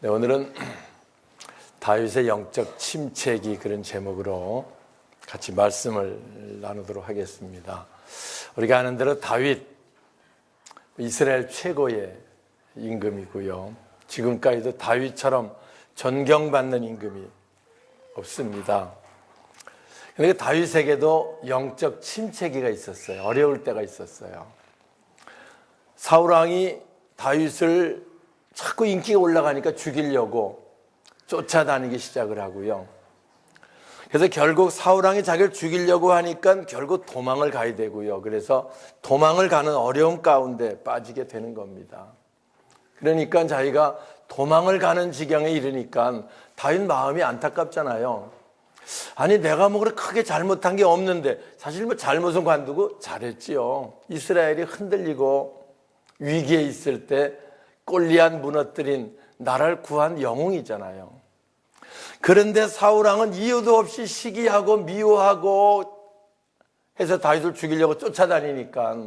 네, 오늘은 다윗의 영적 침체기 그런 제목으로 같이 말씀을 나누도록 하겠습니다. 우리가 아는 대로 다윗, 이스라엘 최고의 임금이고요. 지금까지도 다윗처럼 존경받는 임금이 없습니다. 그런데 다윗에게도 영적 침체기가 있었어요. 어려울 때가 있었어요. 사울왕이 다윗을 자꾸 인기가 올라가니까 죽이려고 쫓아다니기 시작을 하고요. 그래서 결국 사울왕이 자기를 죽이려고 하니까 결국 도망을 가야 되고요. 그래서 도망을 가는 어려움 가운데 빠지게 되는 겁니다. 그러니까 자기가 도망을 가는 지경에 이르니까 다윗 마음이 안타깝잖아요. 아니 내가 뭐 그렇게 크게 잘못한 게 없는데, 사실 뭐 잘못은 관두고 잘했지요. 이스라엘이 흔들리고 위기에 있을 때 골리앗 무너뜨린 나라를 구한 영웅이잖아요. 그런데 사울왕은 이유도 없이 시기하고 미워하고 해서 다윗을 죽이려고 쫓아다니니까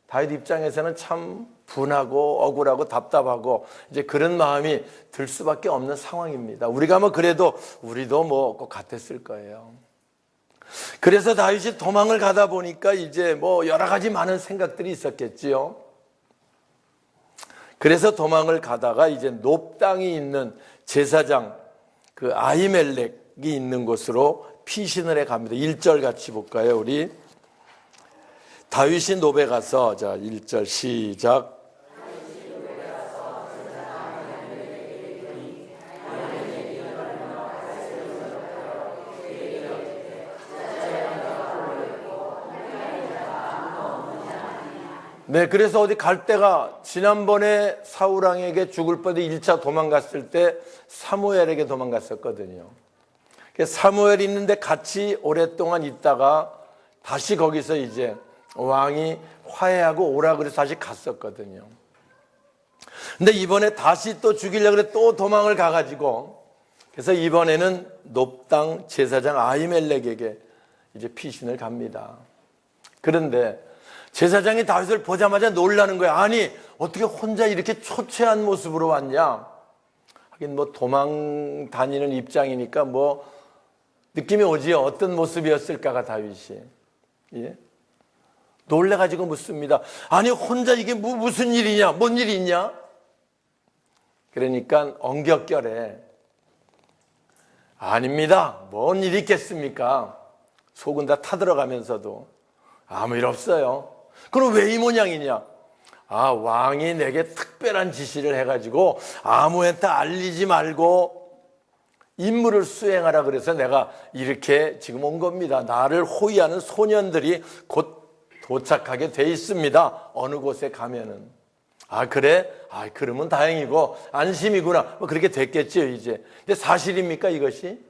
다윗 입장에서는 참 분하고 억울하고 답답하고 이제 그런 마음이 들 수밖에 없는 상황입니다. 우리가 뭐 그래도 우리도 뭐 꼭 같았을 거예요. 그래서 다윗이 도망을 가다 보니까 이제 뭐 여러 가지 많은 생각들이 있었겠지요. 그래서 도망을 가다가 이제 높 땅이 있는 제사장 그 아히멜렉이 있는 곳으로 피신을 해 갑니다. 1절 같이 볼까요, 우리? 다윗이 노베 가서, 자, 1절 시작. 네, 그래서 어디 갈 데가, 지난번에 사울왕에게 죽을 뻔해 1차 도망갔을 때 사무엘에게 도망갔었거든요. 사무엘 있는데 같이 오랫동안 있다가 다시 거기서 이제 왕이 화해하고 오라 그래서 다시 갔었거든요. 근데 이번에 다시 또 죽이려고 그래 또 도망을 가가지고, 그래서 이번에는 높당 제사장 아히멜렉에게 이제 피신을 갑니다. 그런데 제사장이 다윗을 보자마자 놀라는 거야. 아니 어떻게 혼자 이렇게 초췌한 모습으로 왔냐. 하긴 뭐 도망 다니는 입장이니까 뭐 느낌이 오지요. 어떤 모습이었을까가 다윗이. 예? 놀래가지고 묻습니다. 아니 혼자 이게 무슨 일이냐, 뭔 일이 있냐. 그러니까 엉겹결에 아닙니다, 뭔 일이 있겠습니까. 속은 다 타들어가면서도 아무 일 없어요. 그럼 왜 이 모양이냐? 아, 왕이 내게 특별한 지시를 해가지고 아무한테 알리지 말고 임무를 수행하라 그래서 내가 이렇게 지금 온 겁니다. 나를 호위하는 소년들이 곧 도착하게 돼 있습니다. 어느 곳에 가면은. 아, 그래? 아, 그러면 다행이고 안심이구나. 뭐 그렇게 됐겠죠, 이제. 근데 사실입니까, 이것이?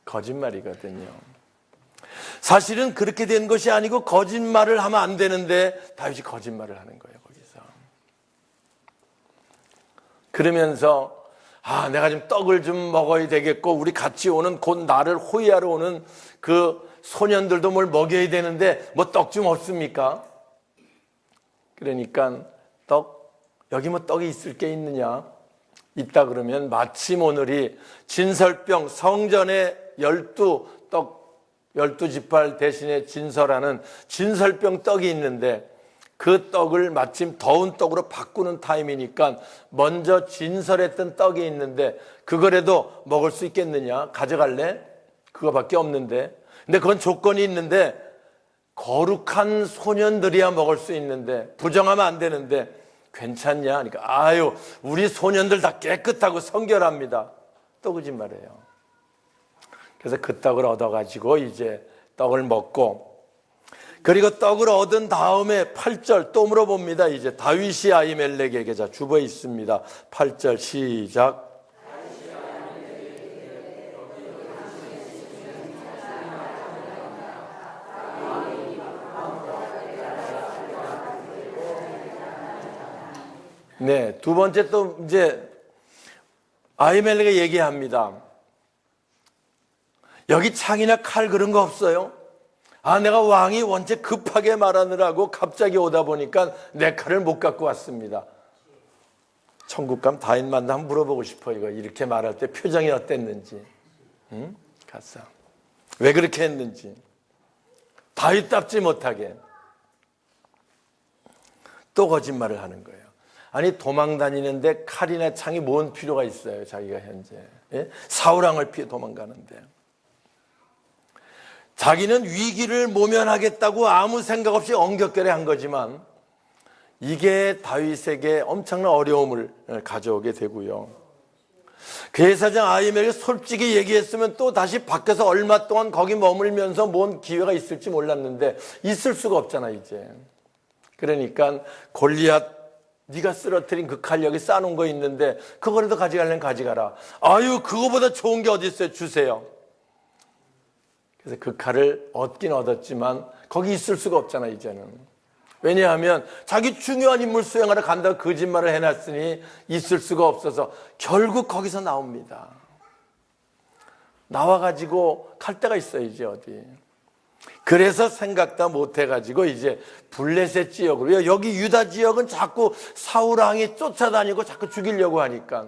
거짓말이거든요. 사실은 그렇게 된 것이 아니고 거짓말을 하면 안 되는데 다윗이 거짓말을 하는 거예요, 거기서. 그러면서 아, 내가 좀 떡을 좀 먹어야 되겠고 우리 같이 오는 곧 나를 호위하러 오는 그 소년들도 뭘 먹여야 되는데 뭐 떡 좀 없습니까? 그러니까 여기 뭐 떡이 있을 게 있느냐? 있다 그러면 마침 오늘이 진설병 성전에 12지팔 대신에 진설하는 진설병 떡이 있는데 그 떡을 마침 더운 떡으로 바꾸는 타임이니까 먼저 진설했던 떡이 있는데 그거라도 먹을 수 있겠느냐? 가져갈래? 그거밖에 없는데. 근데 그건 조건이 있는데 거룩한 소년들이야 먹을 수 있는데 부정하면 안 되는데 괜찮냐? 그러니까 아유, 우리 소년들 다 깨끗하고 성결합니다. 또 거짓말이에요. 그래서 그 떡을 얻어가지고 이제 떡을 먹고, 그리고 떡을 얻은 다음에 8절 또 물어봅니다. 이제 다윗이 아히멜렉에게, 자, 주보에 있습니다. 8절 시작. 네, 두 번째 또 이제 아히멜렉에게 얘기합니다. 여기 창이나 칼 그런 거 없어요? 아, 내가 왕이 원체 급하게 말하느라고 갑자기 오다 보니까 내 칼을 못 갖고 왔습니다. 천국 가면 다윗 만나 한번 물어보고 싶어. 이거 이렇게 말할 때 표정이 어땠는지. 응? 갔어. 왜 그렇게 했는지. 다윗답지 못하게. 또 거짓말을 하는 거예요. 아니 도망 다니는데 칼이나 창이 뭔 필요가 있어요. 자기가 현재. 예? 사울왕을 피해 도망가는데. 자기는 위기를 모면하겠다고 아무 생각 없이 엉겹결에 한 거지만 이게 다윗에게 엄청난 어려움을 가져오게 되고요. 괴사장 아히멜이 솔직히 얘기했으면 또 다시 밖에서 얼마 동안 거기 머물면서 뭔 기회가 있을지 몰랐는데 있을 수가 없잖아 이제. 그러니까 골리앗 네가 쓰러뜨린 그 칼 여기 쌓아놓은 거 있는데 그거라도 가져가려면 가져가라. 아유 그거보다 좋은 게 어디 있어요. 주세요. 그래서 그 칼을 얻긴 얻었지만 거기 있을 수가 없잖아 이제는. 왜냐하면 자기 중요한 임무 수행하러 간다고 거짓말을 해놨으니 있을 수가 없어서 결국 거기서 나옵니다. 나와가지고 갈 데가 있어야지 어디. 그래서 생각도 못해가지고 이제 블레셋 지역으로, 여기 유다 지역은 자꾸 사울왕이 쫓아다니고 자꾸 죽이려고 하니까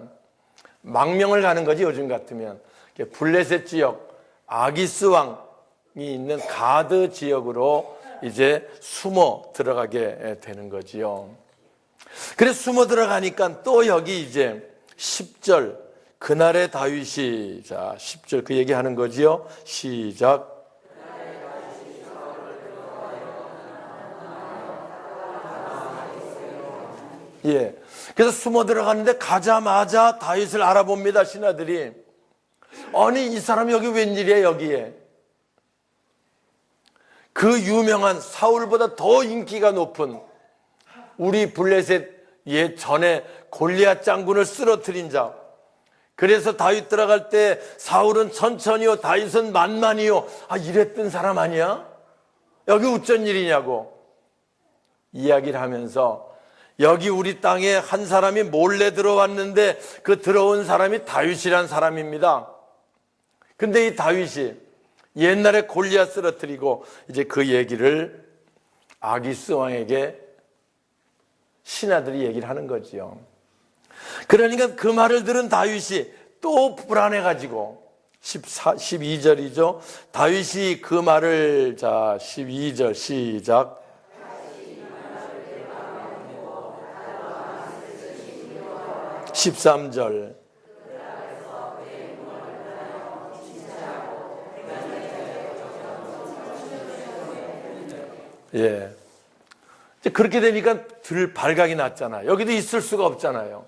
망명을 가는 거지. 요즘 같으면 블레셋 지역 아기스 왕이 있는 가드 지역으로 이제 숨어 들어가게 되는 거지요. 그래서 숨어 들어가니까 또 여기 이제 10절 그날의 다윗이, 자 10절 그 얘기하는 거지요. 시작. 예. 그래서 숨어 들어가는데 가자마자 다윗을 알아봅니다. 신하들이. 아니 이 사람이 여기 웬일이야 여기에. 그 유명한 사울보다 더 인기가 높은 우리 블레셋 예전에 골리앗 장군을 쓰러뜨린 자. 그래서 다윗 들어갈 때 사울은 천천히요 다윗은 만만히요. 아 이랬던 사람 아니야? 여기 어쩐 일이냐고 이야기를 하면서 여기 우리 땅에 한 사람이 몰래 들어왔는데 그 들어온 사람이 다윗이란 사람입니다. 근데 이 다윗이 옛날에 골리앗 쓰러뜨리고 이제 그 얘기를 아기스 왕에게 신하들이 얘기를 하는 거지요. 그러니까 그 말을 들은 다윗이 또 불안해가지고 12절이죠. 다윗이 그 말을, 자 12절 시작. 13절. 예. 이제 그렇게 되니까 들 발각이 났잖아요. 여기도 있을 수가 없잖아요.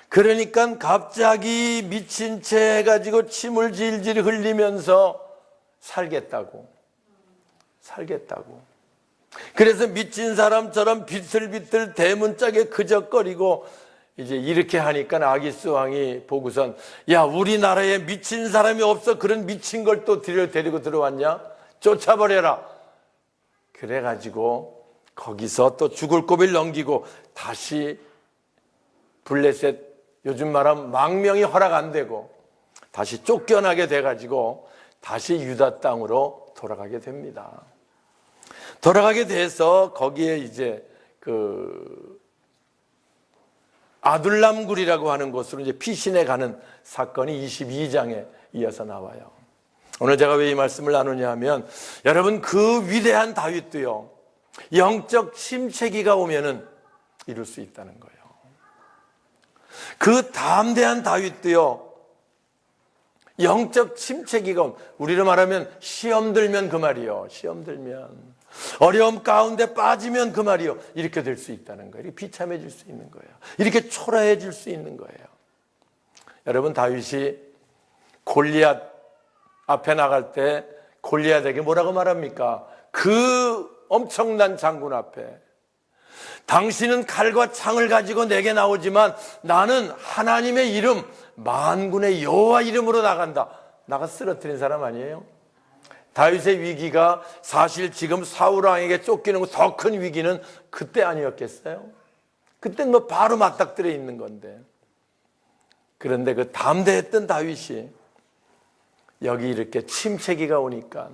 그러니까 갑자기 미친 채 해가지고 침을 질질 흘리면서 살겠다고. 그래서 미친 사람처럼 비틀비틀 대문짝에 그적거리고 이제 이렇게 하니까 아기스 왕이 보고선 야 우리나라에 미친 사람이 없어. 그런 미친 걸 또 데리고 들어왔냐? 쫓아버려라. 그래가지고 거기서 또 죽을 고비를 넘기고 다시 블레셋, 요즘 말하면 망명이 허락 안 되고 다시 쫓겨나게 돼가지고 다시 유다 땅으로 돌아가게 됩니다. 돌아가게 돼서 거기에 이제 그 아둘람굴이라고 하는 곳으로 이제 피신해 가는 사건이 22장에 이어서 나와요. 오늘 제가 왜 이 말씀을 나누냐 하면 여러분 그 위대한 다윗도요 영적 침체기가 오면은 이룰 수 있다는 거예요. 그 담대한 다윗도요 영적 침체기가 오면, 우리로 말하면 시험 들면 그 말이요. 시험 들면 어려움 가운데 빠지면 그 말이요. 이렇게 될 수 있다는 거예요. 이렇게 비참해질 수 있는 거예요. 이렇게 초라해질 수 있는 거예요. 여러분 다윗이 골리앗 앞에 나갈 때 골리앗에게 뭐라고 말합니까? 그 엄청난 장군 앞에 당신은 칼과 창을 가지고 내게 나오지만 나는 하나님의 이름 만군의 여호와 이름으로 나간다. 나가 쓰러뜨린 사람 아니에요? 다윗의 위기가 사실 지금 사울왕에게 쫓기는 더 큰 위기는 그때 아니었겠어요? 그때는 뭐 바로 맞닥뜨려 있는 건데. 그런데 그 담대했던 다윗이 여기 이렇게 침체기가 오니까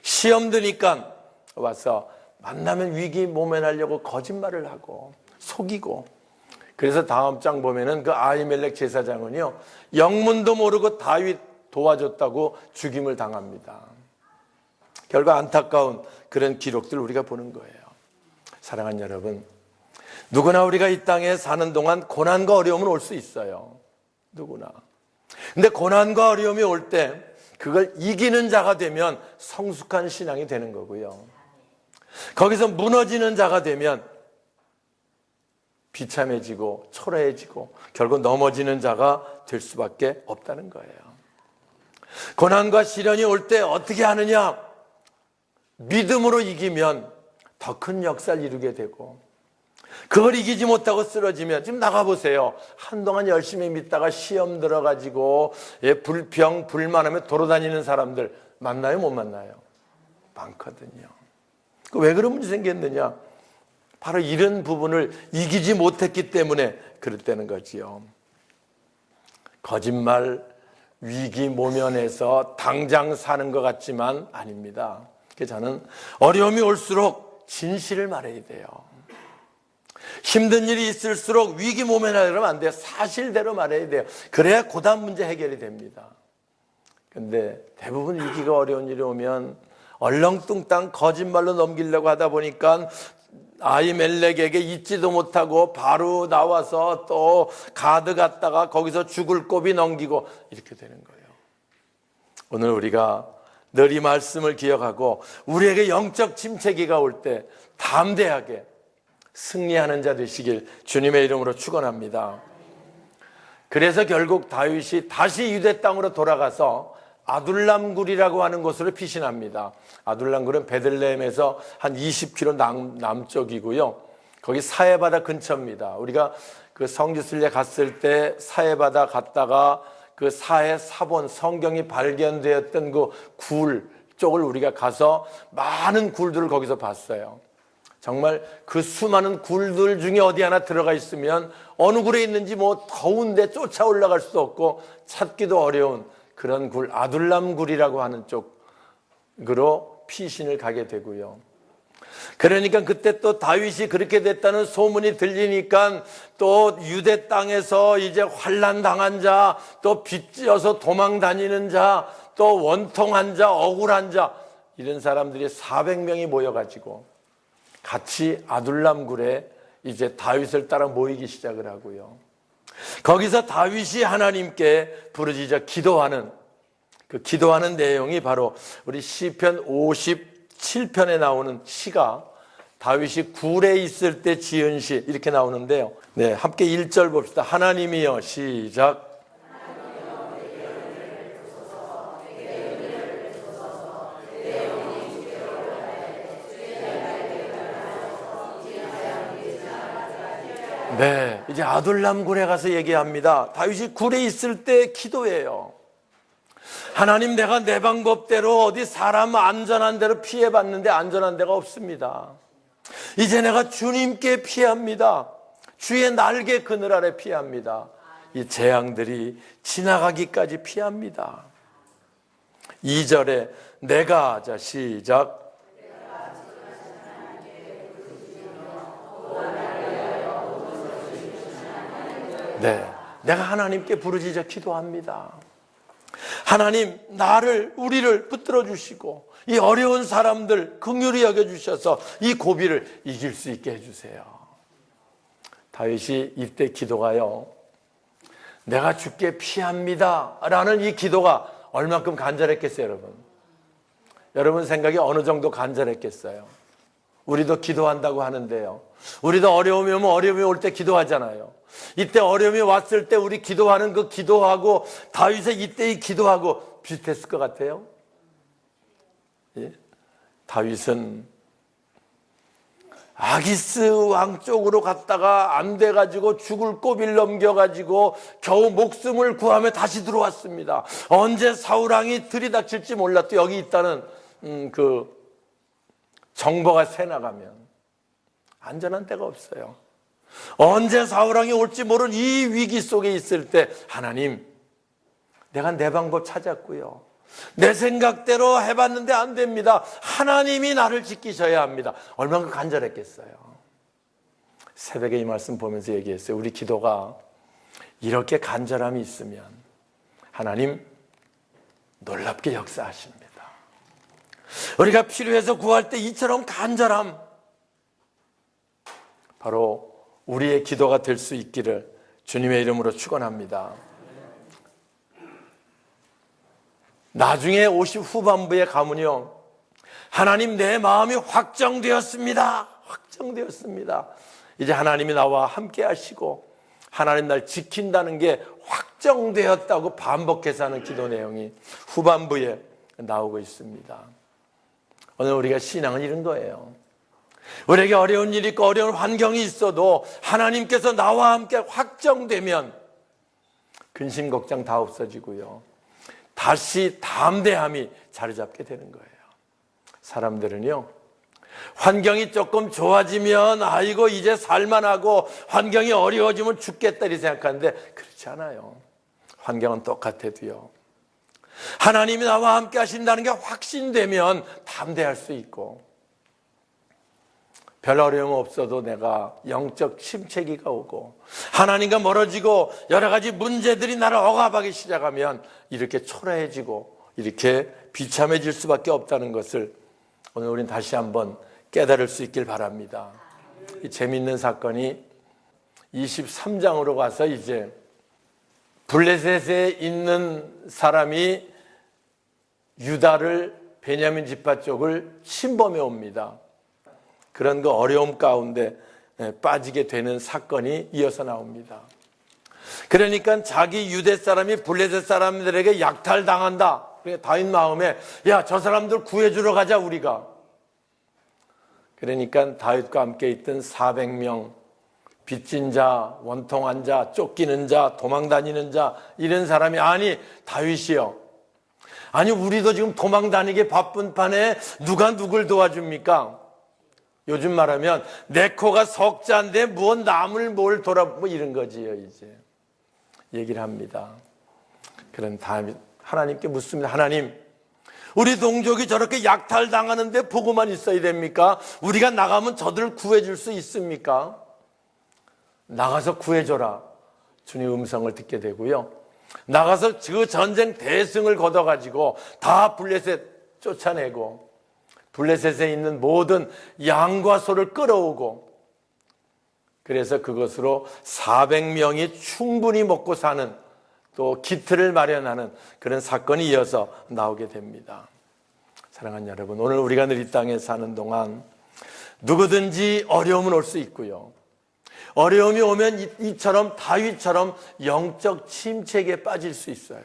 시험 드니까 와서 만나면 위기 모면하려고 거짓말을 하고 속이고 그래서 다음 장 보면은 그 아히멜렉 제사장은요, 영문도 모르고 다윗 도와줬다고 죽임을 당합니다. 결과 안타까운 그런 기록들 우리가 보는 거예요. 사랑하는 여러분, 누구나 우리가 이 땅에 사는 동안 고난과 어려움은 올 수 있어요. 누구나. 근데 고난과 어려움이 올 때 그걸 이기는 자가 되면 성숙한 신앙이 되는 거고요. 거기서 무너지는 자가 되면 비참해지고 초라해지고 결국 넘어지는 자가 될 수밖에 없다는 거예요. 고난과 시련이 올 때 어떻게 하느냐? 믿음으로 이기면 더 큰 역사를 이루게 되고, 그걸 이기지 못하고 쓰러지면, 지금 나가보세요. 한동안 열심히 믿다가 시험 들어가지고 불평, 불만하며 돌아다니는 사람들 만나요, 못 만나요? 많거든요. 왜 그런 문제 생겼느냐? 바로 이런 부분을 이기지 못했기 때문에 그랬다는 거지요. 거짓말, 위기 모면에서 당장 사는 것 같지만 아닙니다. 그래서 저는 어려움이 올수록 진실을 말해야 돼요. 힘든 일이 있을수록 위기 모면하려면 안 돼요. 사실대로 말해야 돼요. 그래야 고단 문제 해결이 됩니다. 근데 대부분 위기가 어려운 일이 오면 얼렁뚱땅 거짓말로 넘기려고 하다 보니까 아히멜렉에게 잊지도 못하고 바로 나와서 또 가드 갔다가 거기서 죽을 고비 넘기고 이렇게 되는 거예요. 오늘 우리가 늘 이 말씀을 기억하고 우리에게 영적 침체기가 올 때 담대하게 승리하는 자 되시길 주님의 이름으로 축원합니다. 그래서 결국 다윗이 다시 유대 땅으로 돌아가서 아둘람굴이라고 하는 곳으로 피신합니다. 아둘람굴은 베들레헴에서 한 20km 남쪽이고요. 거기 사해바다 근처입니다. 우리가 그 성지순례 갔을 때 사해바다 갔다가 그 사해 사본 성경이 발견되었던 그 굴 쪽을 우리가 가서 많은 굴들을 거기서 봤어요. 정말 그 수많은 굴들 중에 어디 하나 들어가 있으면 어느 굴에 있는지 뭐 더운데 쫓아 올라갈 수도 없고 찾기도 어려운 그런 굴, 아둘람 굴이라고 하는 쪽으로 피신을 가게 되고요. 그러니까 그때 또 다윗이 그렇게 됐다는 소문이 들리니까 또 유대 땅에서 이제 환난 당한 자, 또 빚지어서 도망 다니는 자, 또 원통한 자, 억울한 자, 이런 사람들이 400명이 모여가지고 같이 아둘람굴에 이제 다윗을 따라 모이기 시작을 하고요. 거기서 다윗이 하나님께 부르짖어 기도하는 그 기도하는 내용이 바로 우리 시편 57편에 나오는 시가 다윗이 굴에 있을 때 지은 시 이렇게 나오는데요. 네, 함께 1절 봅시다. 하나님이여, 시작. 네, 이제 아둘람 굴에 가서 얘기합니다. 다윗이 굴에 있을 때 기도해요. 하나님, 내가 내 방법대로 어디 사람 안전한 데로 피해봤는데 안전한 데가 없습니다. 이제 내가 주님께 피합니다. 주의 날개 그늘 아래 피합니다. 이 재앙들이 지나가기까지 피합니다. 2절에 내가, 자 시작. 네, 내가 하나님께 부르짖어 기도합니다. 하나님, 나를, 우리를 붙들어 주시고 이 어려운 사람들 긍휼히 여겨주셔서 이 고비를 이길 수 있게 해주세요. 다윗이 이때 기도가요, 내가 주께 피합니다 라는 이 기도가 얼만큼 간절했겠어요, 여러분? 여러분 생각에 어느 정도 간절했겠어요? 우리도 기도한다고 하는데요, 우리도 어려움이 오면 어려움이 올 때 기도하잖아요. 이때 어려움이 왔을 때 우리 기도하는 그 기도하고 다윗의 이때의 기도하고 비슷했을 것 같아요. 예? 다윗은 아기스 왕 쪽으로 갔다가 안 돼가지고 죽을 고비를 넘겨가지고 겨우 목숨을 구하며 다시 들어왔습니다. 언제 사울왕이 들이닥칠지 몰랐도 여기 있다는 그 정보가 새나가면 안전한 데가 없어요. 언제 사울왕이 올지 모르는 이 위기 속에 있을 때 하나님, 내가 내 방법 찾았고요, 내 생각대로 해봤는데 안 됩니다. 하나님이 나를 지키셔야 합니다. 얼마나 간절했겠어요. 새벽에 이 말씀 보면서 얘기했어요. 우리 기도가 이렇게 간절함이 있으면 하나님 놀랍게 역사하십니다. 우리가 필요해서 구할 때 이처럼 간절함, 바로 우리의 기도가 될 수 있기를 주님의 이름으로 축원합니다. 나중에 50 후반부에 가면요, 하나님 내 마음이 확정되었습니다. 확정되었습니다. 이제 하나님이 나와 함께 하시고 하나님 날 지킨다는 게 확정되었다고 반복해서 하는 기도 내용이 후반부에 나오고 있습니다. 오늘 우리가 신앙은 이런 거예요. 우리에게 어려운 일이 있고 어려운 환경이 있어도 하나님께서 나와 함께 확정되면 근심 걱정 다 없어지고요, 다시 담대함이 자리 잡게 되는 거예요. 사람들은요, 환경이 조금 좋아지면 아이고 이제 살만하고 환경이 어려워지면 죽겠다 이렇게 생각하는데 그렇지 않아요. 환경은 똑같아도요, 하나님이 나와 함께 하신다는 게 확신되면 담대할 수 있고, 별 어려움 없어도 내가 영적 침체기가 오고 하나님과 멀어지고 여러 가지 문제들이 나를 억압하기 시작하면 이렇게 초라해지고 이렇게 비참해질 수밖에 없다는 것을 오늘 우리는 다시 한번 깨달을 수 있길 바랍니다. 이 재미있는 사건이 23장으로 가서 이제 블레셋에 있는 사람이 유다를, 베냐민 지파 쪽을 침범해 옵니다. 그런 그 어려움 가운데 빠지게 되는 사건이 이어서 나옵니다. 그러니까 자기 유대 사람이 블레셋 사람들에게 약탈당한다. 다윗 마음에 야, 저 사람들 구해주러 가자 우리가. 그러니까 다윗과 함께 있던 400명, 빚진 자, 원통한 자, 쫓기는 자, 도망다니는 자, 이런 사람이 아니 다윗이요, 아니 우리도 지금 도망다니기 바쁜 판에 누가 누굴 도와줍니까? 요즘 말하면 내 코가 석자인데 무언 남을 뭘 돌아, 뭐 이런 거지요. 이제 얘기를 합니다. 그런 다음에 하나님께 묻습니다. 하나님, 우리 동족이 저렇게 약탈당하는데 보고만 있어야 됩니까? 우리가 나가면 저들을 구해줄 수 있습니까? 나가서 구해줘라. 주님 음성을 듣게 되고요, 나가서 그 전쟁 대승을 거둬가지고 다 블레셋 쫓아내고 블레셋에 있는 모든 양과 소를 끌어오고, 그래서 그것으로 400명이 충분히 먹고 사는, 또 기틀을 마련하는 그런 사건이 이어서 나오게 됩니다. 사랑하는 여러분, 오늘 우리가 늘 이 땅에 사는 동안 누구든지 어려움은 올 수 있고요, 어려움이 오면 이처럼 다윗처럼 영적 침체기에 빠질 수 있어요.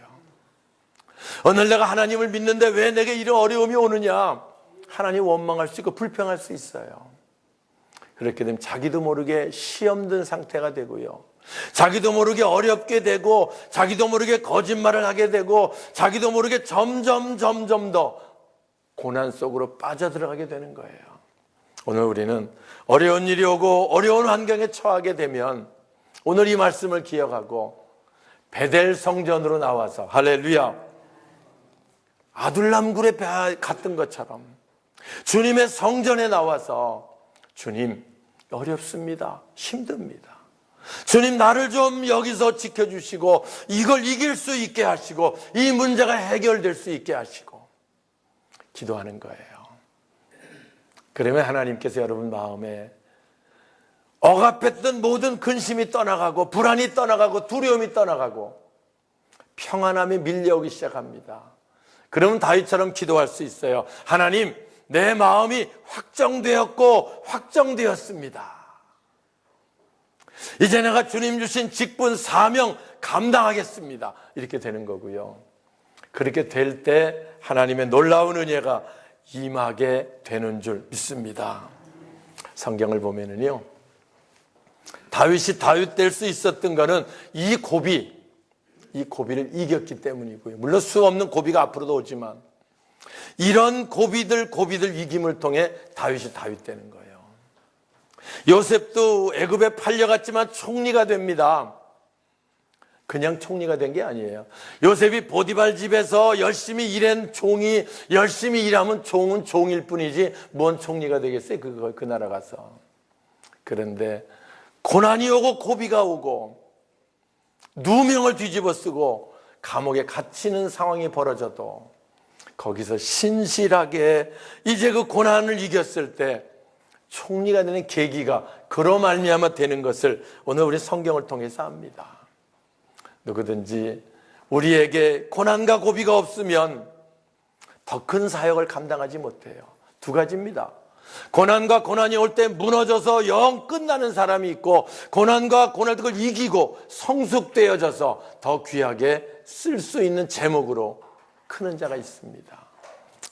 오늘 내가 하나님을 믿는데 왜 내게 이런 어려움이 오느냐, 하나님 원망할 수 있고 불평할 수 있어요. 그렇게 되면 자기도 모르게 시험 든 상태가 되고요, 자기도 모르게 어렵게 되고, 자기도 모르게 거짓말을 하게 되고, 자기도 모르게 점점 더 고난 속으로 빠져들어가게 되는 거예요. 오늘 우리는 어려운 일이 오고 어려운 환경에 처하게 되면 오늘 이 말씀을 기억하고 베델 성전으로 나와서, 할렐루야, 아둘람 굴에 갔던 것처럼 주님의 성전에 나와서 주님 어렵습니다, 힘듭니다, 주님 나를 좀 여기서 지켜주시고 이걸 이길 수 있게 하시고 이 문제가 해결될 수 있게 하시고 기도하는 거예요. 그러면 하나님께서 여러분 마음에 억압했던 모든 근심이 떠나가고 불안이 떠나가고 두려움이 떠나가고 평안함이 밀려오기 시작합니다. 그러면 다윗처럼 기도할 수 있어요. 하나님, 내 마음이 확정되었고 확정되었습니다. 이제 내가 주님 주신 직분 사명 감당하겠습니다. 이렇게 되는 거고요. 그렇게 될 때 하나님의 놀라운 은혜가 임하게 되는 줄 믿습니다. 성경을 보면은요, 다윗이 다윗 될 수 있었던 것은 이 고비를 이겼기 때문이고요. 물론 수 없는 고비가 앞으로도 오지만 이런 고비들 이김을 통해 다윗이 다윗 되는 거예요. 요셉도 애굽에 팔려갔지만 총리가 됩니다. 그냥 총리가 된 게 아니에요. 요셉이 보디발 집에서 열심히 일한 종이, 열심히 일하면 종은 종일 뿐이지 뭔 총리가 되겠어요, 그 나라 가서. 그런데 고난이 오고 고비가 오고 누명을 뒤집어 쓰고 감옥에 갇히는 상황이 벌어져도 거기서 신실하게 이제 그 고난을 이겼을 때 총리가 되는 계기가 그로 말미암아 되는 것을 오늘 우리 성경을 통해서 압니다. 누구든지 우리에게 고난과 고비가 없으면 더 큰 사역을 감당하지 못해요. 두 가지입니다. 고난과 고난이 올 때 무너져서 영 끝나는 사람이 있고, 고난과 고난을 이기고 성숙되어져서 더 귀하게 쓸 수 있는 제목으로 크는 자가 있습니다.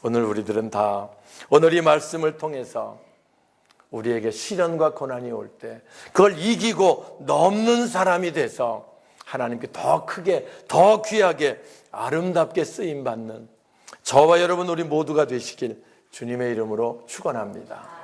오늘 우리들은 다 오늘 이 말씀을 통해서 우리에게 시련과 고난이 올 때 그걸 이기고 넘는 사람이 돼서 하나님께 더 크게, 더 귀하게, 아름답게 쓰임받는 저와 여러분 우리 모두가 되시길 주님의 이름으로 축원합니다.